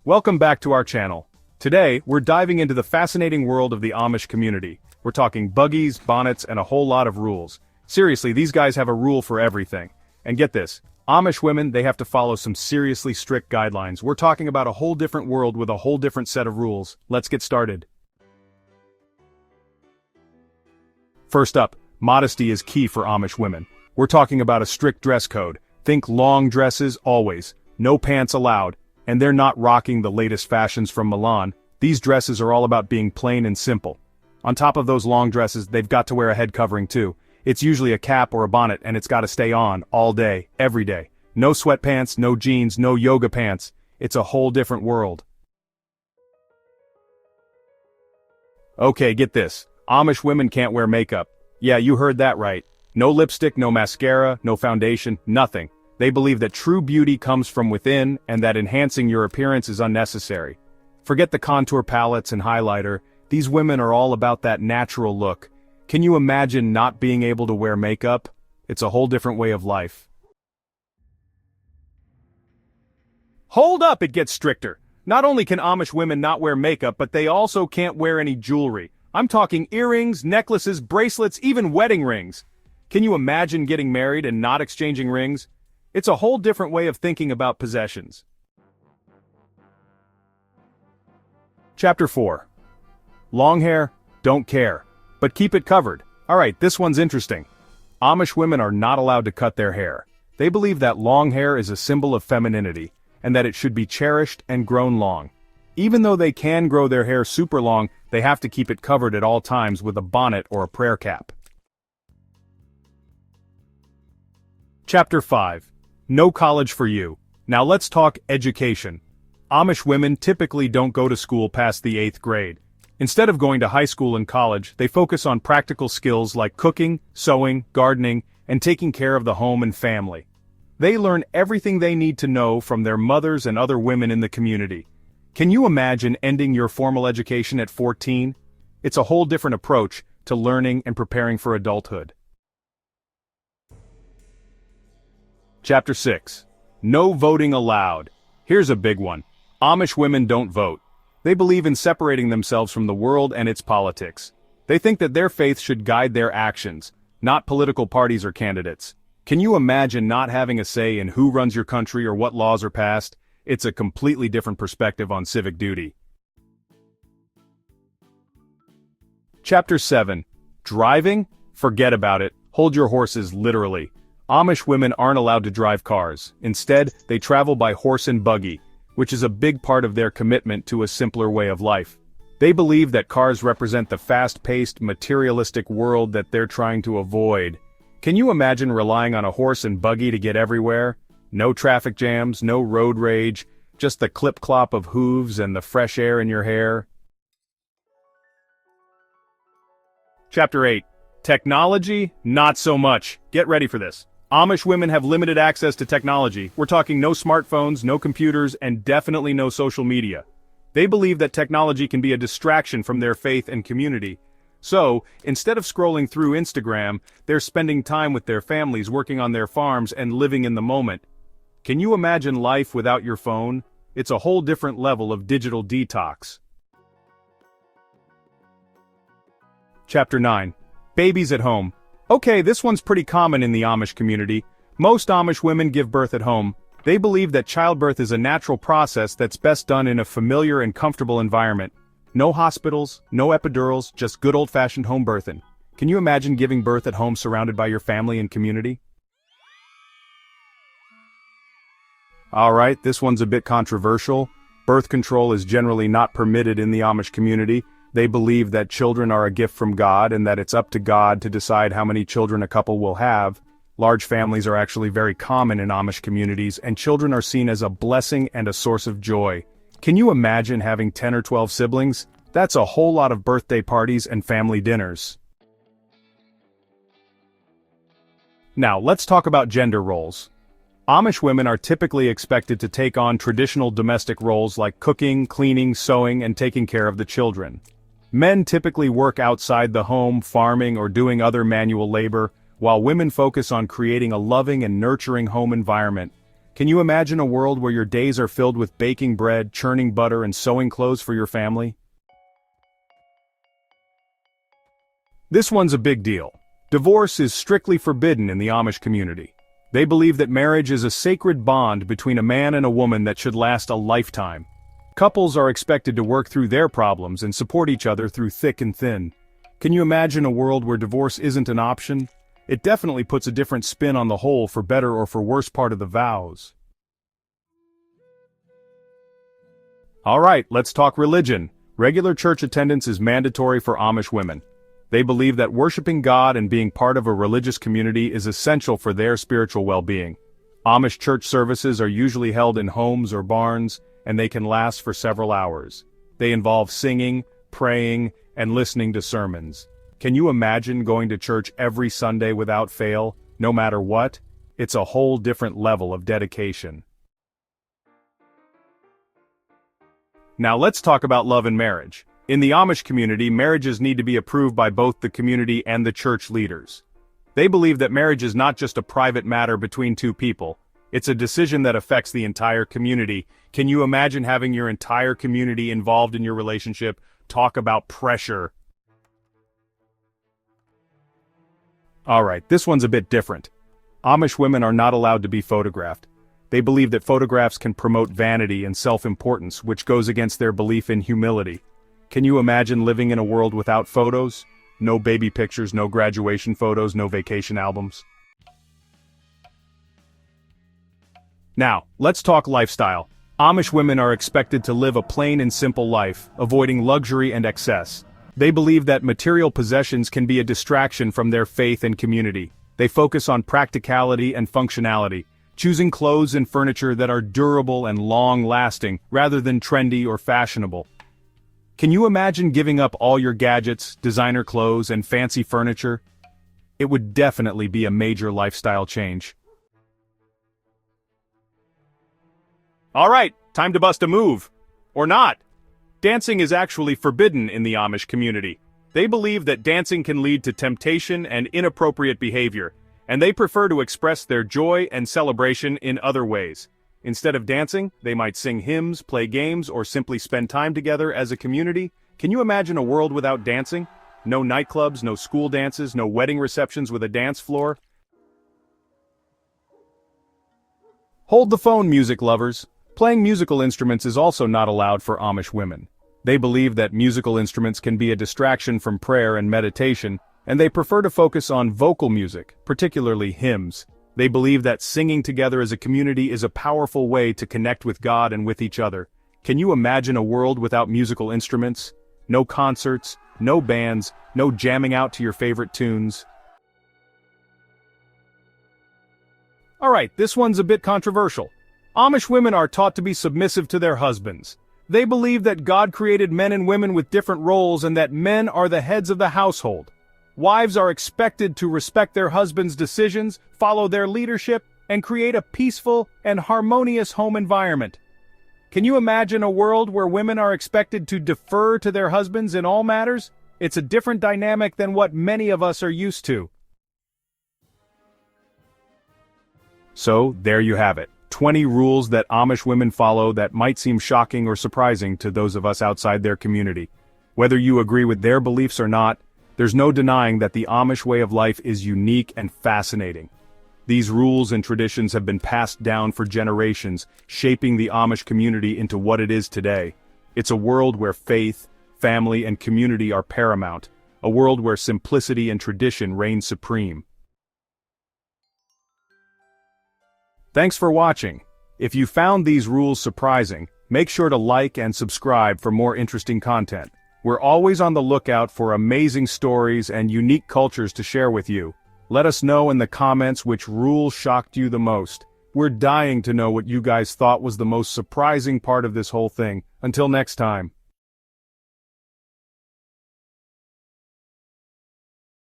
Welcome back to our channel. Today, we're diving into the fascinating world of the Amish community. We're talking buggies, bonnets, and a whole lot of rules. Seriously, these guys have a rule for everything. And get this, Amish women, they have to follow some seriously strict guidelines. We're talking about a whole different world with a whole different set of rules. Let's get started. First up, modesty is key for Amish women. We're talking about a strict dress code. Think long dresses always, no pants allowed, and they're not rocking the latest fashions from Milan. These dresses are all about being plain and simple. On top of those long dresses, they've got to wear a head covering too. It's usually a cap or a bonnet, and it's got to stay on all day, every day. No sweatpants, no jeans, no yoga pants. It's a whole different world. Okay, get this. Amish women can't wear makeup. Yeah, you heard that right. No lipstick, no mascara, no foundation, nothing. They believe that true beauty comes from within and that enhancing your appearance is unnecessary. Forget the contour palettes and highlighter. These women are all about that natural look. Can you imagine not being able to wear makeup? It's a whole different way of life. Hold up, it gets stricter. Not only can Amish women not wear makeup, but they also can't wear any jewelry. I'm talking earrings, necklaces, bracelets, even wedding rings. Can you imagine getting married and not exchanging rings? It's a whole different way of thinking about possessions. Chapter 4. Long hair, don't care, but keep it covered. Alright, this one's interesting. Amish women are not allowed to cut their hair. They believe that long hair is a symbol of femininity, and that it should be cherished and grown long. Even though they can grow their hair super long, they have to keep it covered at all times with a bonnet or a prayer cap. Chapter 5. No college for you. Now let's talk education. Amish women typically don't go to school past the 8th grade. Instead of going to high school and college, they focus on practical skills like cooking, sewing, gardening, and taking care of the home and family. They learn everything they need to know from their mothers and other women in the community. Can you imagine ending your formal education at 14? It's a whole different approach to learning and preparing for adulthood. Chapter 6. No voting allowed. Here's a big one. Amish women don't vote. They believe in separating themselves from the world and its politics. They think that their faith should guide their actions, not political parties or candidates. Can you imagine not having a say in who runs your country or what laws are passed? It's a completely different perspective on civic duty. Chapter 7. Driving? Forget about it. Hold your horses literally. Amish women aren't allowed to drive cars. Instead, they travel by horse and buggy, which is a big part of their commitment to a simpler way of life. They believe that cars represent the fast-paced, materialistic world that they're trying to avoid. Can you imagine relying on a horse and buggy to get everywhere? No traffic jams, no road rage, just the clip-clop of hooves and the fresh air in your hair. Chapter 8. Technology? Not so much. Get ready for this. Amish women have limited access to technology. We're talking no smartphones, no computers, and definitely no social media. They believe that technology can be a distraction from their faith and community. So, instead of scrolling through Instagram, they're spending time with their families, working on their farms, and living in the moment. Can you imagine life without your phone? It's a whole different level of digital detox. Chapter 9. Babies at home. Okay, this one's pretty common in the Amish community. Most Amish women give birth at home. They believe that childbirth is a natural process that's best done in a familiar and comfortable environment. No hospitals, no epidurals, just good old-fashioned home birthing. Can you imagine giving birth at home surrounded by your family and community? Alright, this one's a bit controversial. Birth control is generally not permitted in the Amish community. They believe that children are a gift from God and that it's up to God to decide how many children a couple will have. Large families are actually very common in Amish communities, and children are seen as a blessing and a source of joy. Can you imagine having 10 or 12 siblings? That's a whole lot of birthday parties and family dinners. Now, let's talk about gender roles. Amish women are typically expected to take on traditional domestic roles like cooking, cleaning, sewing, and taking care of the children. Men typically work outside the home, farming, or doing other manual labor, while women focus on creating a loving and nurturing home environment. Can you imagine a world where your days are filled with baking bread, churning butter, and sewing clothes for your family? This one's a big deal. Divorce is strictly forbidden in the Amish community. They believe that marriage is a sacred bond between a man and a woman that should last a lifetime. Couples are expected to work through their problems and support each other through thick and thin. Can you imagine a world where divorce isn't an option? It definitely puts a different spin on the whole for better or for worse part of the vows. Alright, let's talk religion. Regular church attendance is mandatory for Amish women. They believe that worshiping God and being part of a religious community is essential for their spiritual well-being. Amish church services are usually held in homes or barns, and they can last for several hours. They involve singing, praying, and listening to sermons. Can you imagine going to church every Sunday without fail, no matter what? It's a whole different level of dedication. Now let's talk about love and marriage. In the Amish community, marriages need to be approved by both the community and the church leaders. They believe that marriage is not just a private matter between two people. It's a decision that affects the entire community. Can you imagine having your entire community involved in your relationship? Talk about pressure. Alright, this one's a bit different. Amish women are not allowed to be photographed. They believe that photographs can promote vanity and self-importance, which goes against their belief in humility. Can you imagine living in a world without photos? No baby pictures, no graduation photos, no vacation albums. Now, let's talk lifestyle. Amish women are expected to live a plain and simple life, avoiding luxury and excess. They believe that material possessions can be a distraction from their faith and community. They focus on practicality and functionality, choosing clothes and furniture that are durable and long-lasting rather than trendy or fashionable. Can you imagine giving up all your gadgets, designer clothes, and fancy furniture? It would definitely be a major lifestyle change. Alright, time to bust a move. Or not. Dancing is actually forbidden in the Amish community. They believe that dancing can lead to temptation and inappropriate behavior, and they prefer to express their joy and celebration in other ways. Instead of dancing, they might sing hymns, play games, or simply spend time together as a community. Can you imagine a world without dancing? No nightclubs, no school dances, no wedding receptions with a dance floor? Hold the phone, music lovers. Playing musical instruments is also not allowed for Amish women. They believe that musical instruments can be a distraction from prayer and meditation, and they prefer to focus on vocal music, particularly hymns. They believe that singing together as a community is a powerful way to connect with God and with each other. Can you imagine a world without musical instruments? No concerts, no bands, no jamming out to your favorite tunes. Alright, this one's a bit controversial. Amish women are taught to be submissive to their husbands. They believe that God created men and women with different roles and that men are the heads of the household. Wives are expected to respect their husbands' decisions, follow their leadership, and create a peaceful and harmonious home environment. Can you imagine a world where women are expected to defer to their husbands in all matters? It's a different dynamic than what many of us are used to. So, there you have it. 20 rules that Amish women follow that might seem shocking or surprising to those of us outside their community. Whether you agree with their beliefs or not, there's no denying that the Amish way of life is unique and fascinating. These rules and traditions have been passed down for generations, shaping the Amish community into what it is today. It's a world where faith, family, and community are paramount, a world where simplicity and tradition reign supreme. Thanks for watching. If you found these rules surprising, make sure to like and subscribe for more interesting content. We're always on the lookout for amazing stories and unique cultures to share with you. Let us know in the comments which rule shocked you the most. We're dying to know what you guys thought was the most surprising part of this whole thing. Until next time.